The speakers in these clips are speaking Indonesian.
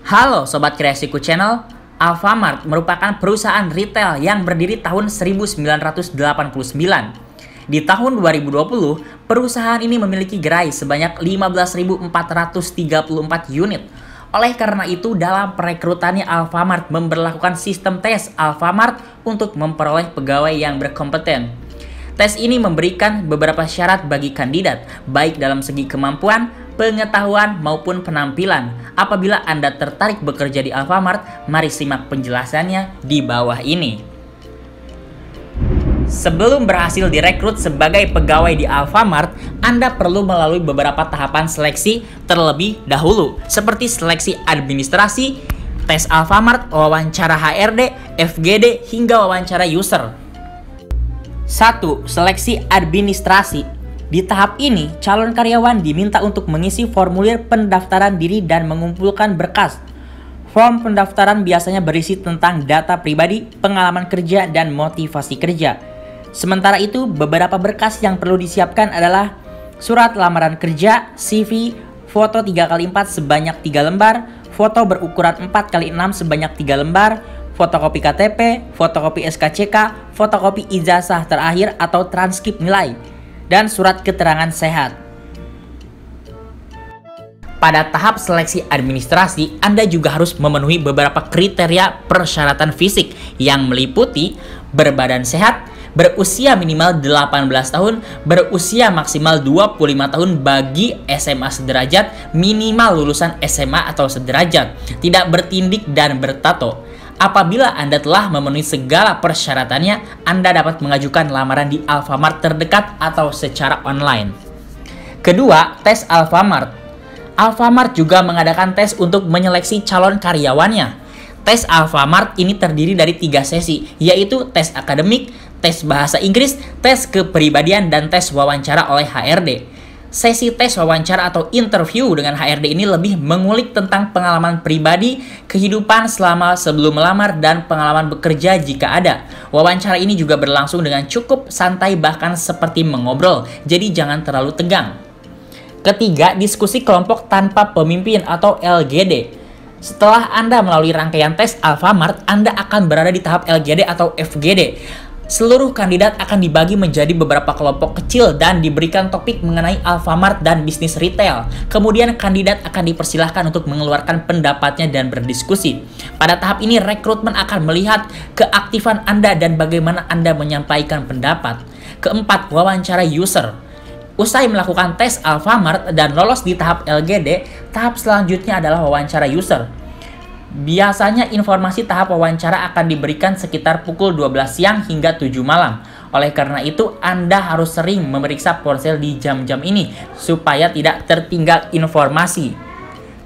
Halo Sobat Kreasiku Channel, Alfamart merupakan perusahaan retail yang berdiri tahun 1989. Di tahun 2020, perusahaan ini memiliki gerai sebanyak 15.434 unit. Oleh karena itu, dalam perekrutannya Alfamart memberlakukan sistem tes Alfamart untuk memperoleh pegawai yang berkompeten. Tes ini memberikan beberapa syarat bagi kandidat, baik dalam segi kemampuan, pengetahuan, maupun penampilan. Apabila Anda tertarik bekerja di Alfamart, mari simak penjelasannya di bawah ini. Sebelum berhasil direkrut sebagai pegawai di Alfamart, Anda perlu melalui beberapa tahapan seleksi terlebih dahulu, seperti seleksi administrasi, tes Alfamart, wawancara HRD, FGD, hingga wawancara user. 1. Seleksi administrasi. Di tahap ini, calon karyawan diminta untuk mengisi formulir pendaftaran diri dan mengumpulkan berkas. Form pendaftaran biasanya berisi tentang data pribadi, pengalaman kerja, dan motivasi kerja. Sementara itu, beberapa berkas yang perlu disiapkan adalah surat lamaran kerja, CV, foto 3x4 sebanyak 3 lembar, foto berukuran 4x6 sebanyak 3 lembar, fotokopi KTP, fotokopi SKCK, fotokopi ijazah terakhir atau transkrip nilai, dan surat keterangan sehat. Pada tahap seleksi administrasi, Anda juga harus memenuhi beberapa kriteria persyaratan fisik yang meliputi berbadan sehat, berusia minimal 18 tahun, berusia maksimal 25 tahun bagi SMA sederajat, minimal lulusan SMA atau sederajat, tidak bertindik dan bertato. Apabila Anda telah memenuhi segala persyaratannya, Anda dapat mengajukan lamaran di Alfamart terdekat atau secara online. Kedua, tes Alfamart. Alfamart juga mengadakan tes untuk menyeleksi calon karyawannya. Tes Alfamart ini terdiri dari 3 sesi, yaitu tes akademik, tes bahasa Inggris, tes kepribadian, dan tes wawancara oleh HRD. Sesi tes wawancara atau interview dengan HRD ini lebih mengulik tentang pengalaman pribadi, kehidupan selama sebelum melamar, dan pengalaman bekerja jika ada. Wawancara ini juga berlangsung dengan cukup santai, bahkan seperti mengobrol, jadi jangan terlalu tegang. Ketiga, diskusi kelompok tanpa pemimpin atau LGD. Setelah Anda melalui rangkaian tes Alfamart, Anda akan berada di tahap LGD atau FGD. Seluruh kandidat akan dibagi menjadi beberapa kelompok kecil dan diberikan topik mengenai Alfamart dan bisnis retail. Kemudian kandidat akan dipersilahkan untuk mengeluarkan pendapatnya dan berdiskusi. Pada tahap ini, rekrutmen akan melihat keaktifan Anda dan bagaimana Anda menyampaikan pendapat. Keempat, wawancara user. Usai melakukan tes Alfamart dan lolos di tahap LGD, tahap selanjutnya adalah wawancara user. Biasanya informasi tahap wawancara akan diberikan sekitar pukul 12 siang hingga 7 malam. Oleh karena itu, Anda harus sering memeriksa ponsel di jam-jam ini supaya tidak tertinggal informasi.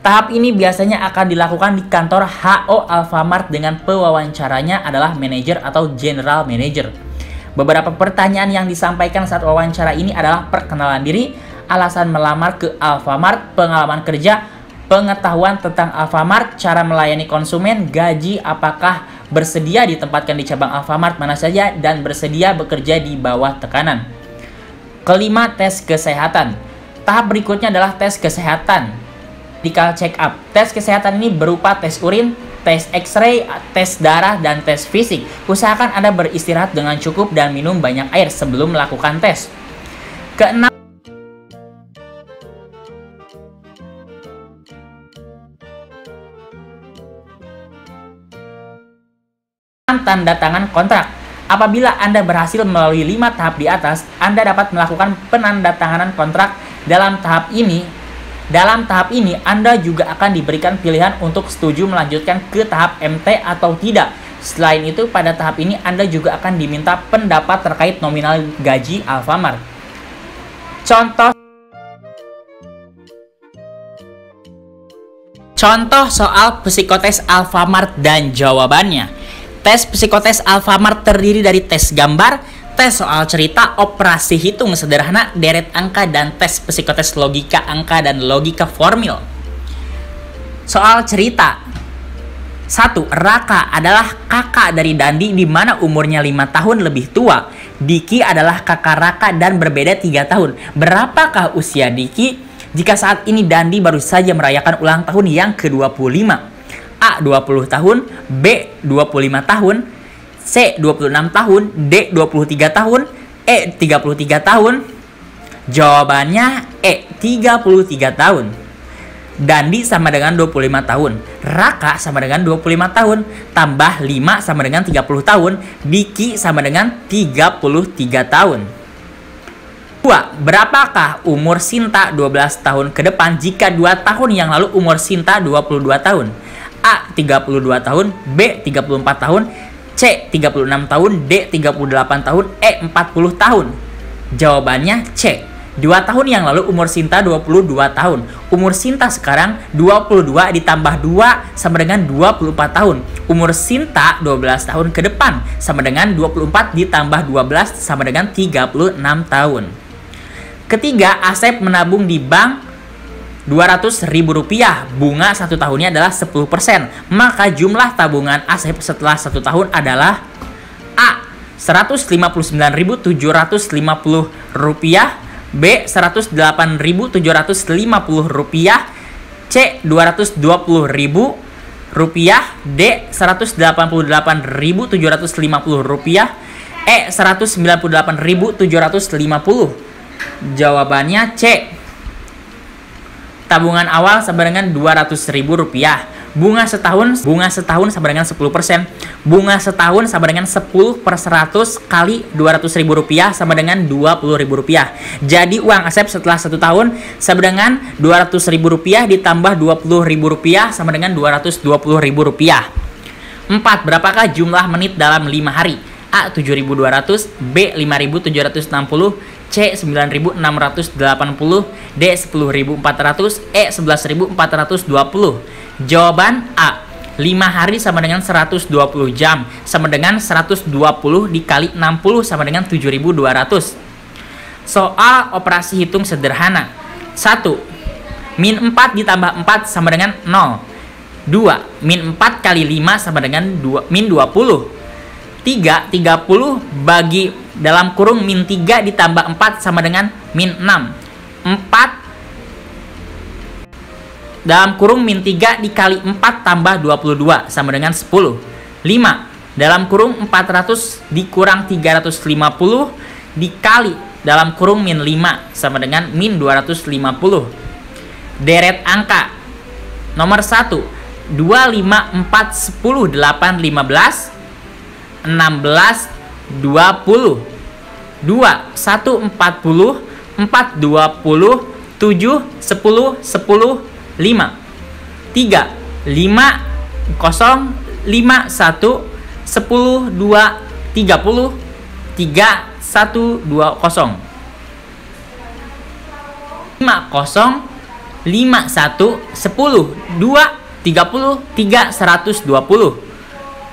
Tahap ini biasanya akan dilakukan di kantor HO Alfamart dengan pewawancaranya adalah manajer atau general manager. Beberapa pertanyaan yang disampaikan saat wawancara ini adalah perkenalan diri, alasan melamar ke Alfamart, pengalaman kerja, pengetahuan tentang Alfamart, cara melayani konsumen, gaji, apakah bersedia ditempatkan di cabang Alfamart mana saja, dan bersedia bekerja di bawah tekanan. Kelima, tes kesehatan. Tahap berikutnya adalah tes kesehatan, medical check up. Tes kesehatan ini berupa tes urin, tes X-ray, tes darah, dan tes fisik. Usahakan Anda beristirahat dengan cukup dan minum banyak air sebelum melakukan tes. Keenam, tanda tangan kontrak. Apabila Anda berhasil melalui 5 tahap di atas, Anda dapat melakukan penandatanganan kontrak. Dalam tahap ini, Anda juga akan diberikan pilihan untuk setuju melanjutkan ke tahap MT atau tidak. Selain itu, pada tahap ini Anda juga akan diminta pendapat terkait nominal gaji Alfamart. Contoh soal psikotes Alfamart dan jawabannya. Tes psikotes Alfamart terdiri dari tes gambar, tes soal cerita, operasi hitung sederhana, deret angka, dan tes psikotes logika angka dan logika formil. Soal cerita. 1. Raka adalah kakak dari Dandi di mana umurnya 5 tahun lebih tua. Diki adalah kakak Raka dan berbeda 3 tahun. Berapakah usia Diki? jika saat ini Dandi baru saja merayakan ulang tahun yang ke-25. A. 20 tahun, B. 25 tahun, C. 26 tahun, D. 23 tahun, E. 33 tahun. Jawabannya E. 33 tahun. Dandi sama dengan 25 tahun, Raka sama dengan 25 tahun, tambah 5 sama dengan 30 tahun, Diki sama dengan 33 tahun. 2. Berapakah umur Sinta 12 tahun ke depan jika 2 tahun yang lalu umur Sinta 22 tahun? A. 32 tahun, B. 34 tahun, C. 36 tahun, D. 38 tahun, E. 40 tahun. Jawabannya C. 2 tahun yang lalu umur Sinta 22 tahun. Umur Sinta sekarang 22 ditambah 2 sama dengan 24 tahun. Umur Sinta 12 tahun ke depan sama dengan 24 ditambah 12 sama dengan 36 tahun. Ketiga, Asep menabung di bank Rp200.000. Bunga 1 tahunnya adalah 10%. Maka jumlah tabungan Asep setelah 1 tahun adalah A. Rp159.750, B. Rp108.750, C. Rp220.000, D. Rp188.750, E. Rp198.750. Jawabannya C. Tabungan awal sama dengan Rp200.000. Bunga setahun sama dengan 10%. Bunga setahun sama dengan 10/100 kali Rp200.000 sama dengan Rp20.000. Jadi uang Asep setelah 1 tahun sama dengan Rp200.000 ditambah Rp20.000 sama dengan Rp220.000. 4. Berapakah jumlah menit dalam 5 hari? A. 7.200, B. 5.760, C. 9.680, D. 10.400, E. 11.420. Jawaban A. 5 hari sama dengan 120 jam sama dengan 120 dikali 60 sama dengan 7.200. Soal operasi hitung sederhana. 1. Min 4 ditambah 4 sama dengan 0. 2. Min 4 kali 5 sama dengan min 20. 3. 30 bagi dalam kurung min 3 ditambah 4 sama dengan min 6. 4 dalam kurung min 3 dikali 4 tambah 22 sama dengan 10. 5. Dalam kurung 400 dikurang 350 dikali dalam kurung min 5 sama dengan min 250. Deret angka. Nomor 1. 2, 5, 4, 10, 8, 15, 16, 20. 2. 1, 40, 4, 20, 7, 10, 10, 5. 3. 5, 0, 5, 1, 10, 2, 30, 3, 1, 2, 0. 5, 0, 5, 1, 10, 2, 30, 3, 120.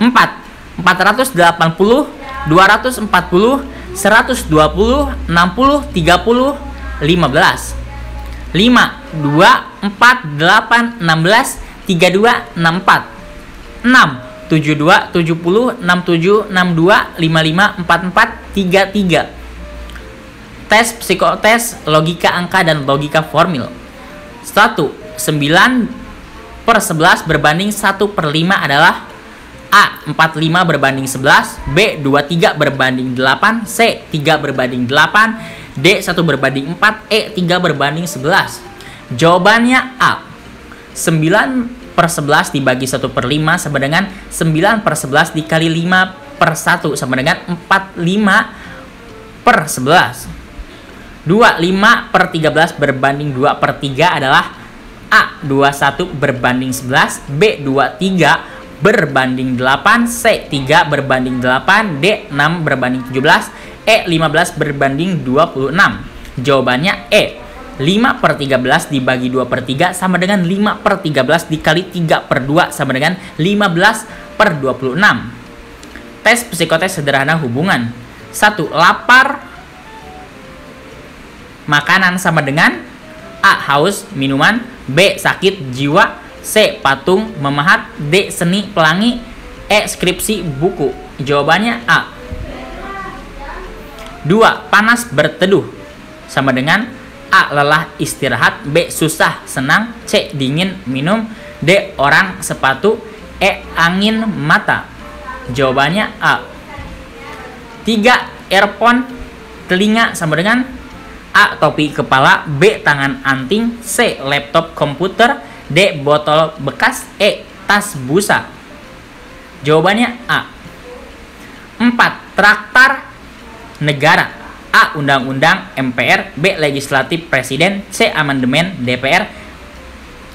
4. 480, 240, 120, 60, 30, 15. 5, 2, 4, 8, 16, 32, 64. 6, 72, 70, 67, 62, 55, 44, 33. Tes psikotes, logika angka, dan logika formil. 1. 9/11 berbanding 1/5 adalah A. 45 berbanding 11, B. 23 berbanding 8, C. 3 berbanding 8, D. 1 berbanding 4, E. 3 berbanding 11. Jawabannya A. 9/11 dibagi 1/5 sama dengan 9/11 dikali 5/1 sama dengan 45/11. 2. 5/13 berbanding 2/3 adalah A. 21 berbanding 11, B. 23 berbanding 8, C. 3 berbanding 8, D. 6 berbanding 17, E. 15 berbanding 26. Jawabannya E. 5/13 dibagi 2/3 sama dengan 5/13 dikali 3/2 sama dengan 15/26. Tes psikotes sederhana hubungan. 1. Lapar makanan sama dengan A. Haus minuman, B. Sakit jiwa, C. Patung memahat, D. Seni pelangi, E. Skripsi buku. Jawabannya A. 2. Panas berteduh sama dengan A. Lelah istirahat, B. Susah senang, C. Dingin minum, D. Orang sepatu, E. Angin mata. Jawabannya A. 3. Earphone telinga sama dengan A. Topi kepala, B. Tangan anting, C. Laptop komputer, D. Botol bekas, E. Tas busa. Jawabannya A. 4. Traktor negara. A. Undang-undang MPR, B. Legislatif Presiden, C. Amandemen DPR,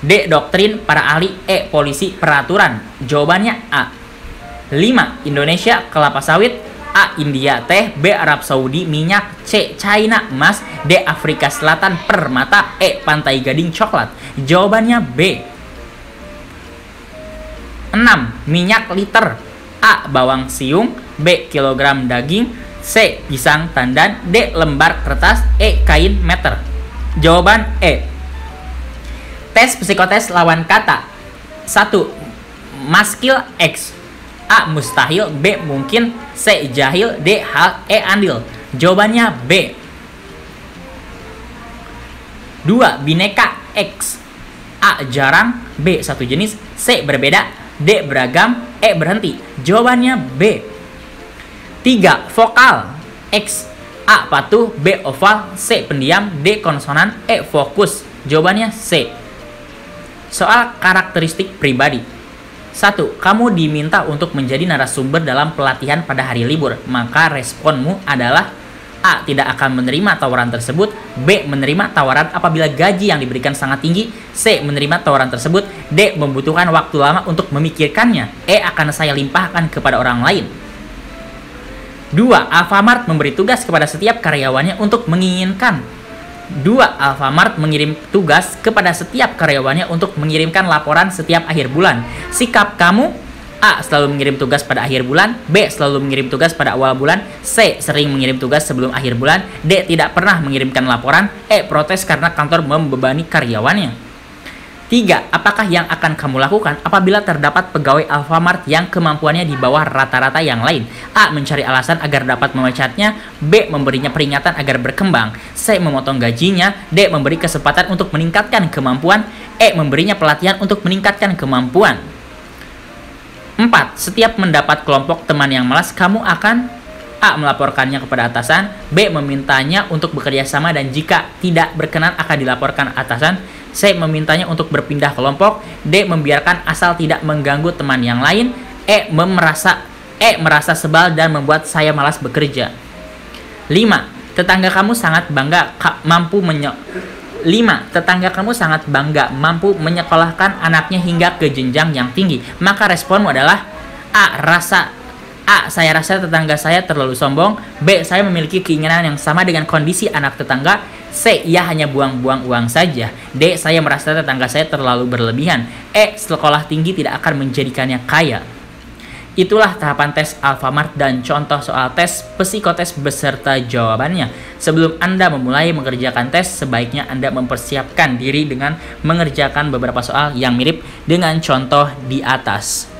D. Doktrin para ahli, E. Polisi peraturan. Jawabannya A. 5. Indonesia kelapa sawit, A. India teh, B. Arab Saudi minyak, C. China emas, D. Afrika Selatan permata, E. Pantai Gading coklat. Jawabannya B. 6. Minyak liter, A. Bawang siung, B. Kilogram daging, C. Pisang tandan, D. Lembar kertas, E. Kain meter. Jawaban E. Tes psikotes lawan kata. 1. Maskil X, A. Mustahil, B. Mungkin, C. Jahil, D. Hal, E. Andil. Jawabannya B. 2. Bineka X, A. Jarang, B. Satu jenis, C. Berbeda, D. Beragam, E. Berhenti. Jawabannya B. 3. Vokal X, A. Patuh, B. Oval, C. Pendiam, D. Konsonan, E. Fokus. Jawabannya C. Soal karakteristik pribadi. 1. Kamu diminta untuk menjadi narasumber dalam pelatihan pada hari libur. Maka responmu adalah A. Tidak akan menerima tawaran tersebut, B. Menerima tawaran apabila gaji yang diberikan sangat tinggi, C. Menerima tawaran tersebut, D. Membutuhkan waktu lama untuk memikirkannya, E. Akan saya limpahkan kepada orang lain. 2. Alfamart memberi tugas kepada setiap karyawannya untuk menginginkan. 2. Alfamart mengirim tugas kepada setiap karyawannya untuk mengirimkan laporan setiap akhir bulan. Sikap kamu: A. Selalu mengirim tugas pada akhir bulan, B. Selalu mengirim tugas pada awal bulan, C. Sering mengirim tugas sebelum akhir bulan, D. Tidak pernah mengirimkan laporan, E. Protes karena kantor membebani karyawannya. 3. Apakah yang akan kamu lakukan apabila terdapat pegawai Alfamart yang kemampuannya di bawah rata-rata yang lain? A. Mencari alasan agar dapat memecatnya, B. Memberinya peringatan agar berkembang, C. Memotong gajinya, D. Memberi kesempatan untuk meningkatkan kemampuan, E. Memberinya pelatihan untuk meningkatkan kemampuan. 4. Setiap mendapat kelompok teman yang malas, kamu akan A. Melaporkannya kepada atasan, B. Memintanya untuk bekerja sama dan jika tidak berkenan akan dilaporkan atasan, C. Memintanya untuk berpindah kelompok, D. Membiarkan asal tidak mengganggu teman yang lain, E. Merasa sebal dan membuat saya malas bekerja. 5. Tetangga kamu sangat bangga mampu menyekolahkan anaknya hingga ke jenjang yang tinggi. Maka responmu adalah A. Saya rasa tetangga saya terlalu sombong, B. Saya memiliki keinginan yang sama dengan kondisi anak tetangga, C. Ia hanya buang-buang uang saja, D. Saya merasa tetangga saya terlalu berlebihan, E. Sekolah tinggi tidak akan menjadikannya kaya. Itulah tahapan tes Alfamart dan contoh soal tes psikotes beserta jawabannya. Sebelum Anda memulai mengerjakan tes, sebaiknya Anda mempersiapkan diri dengan mengerjakan beberapa soal yang mirip dengan contoh di atas.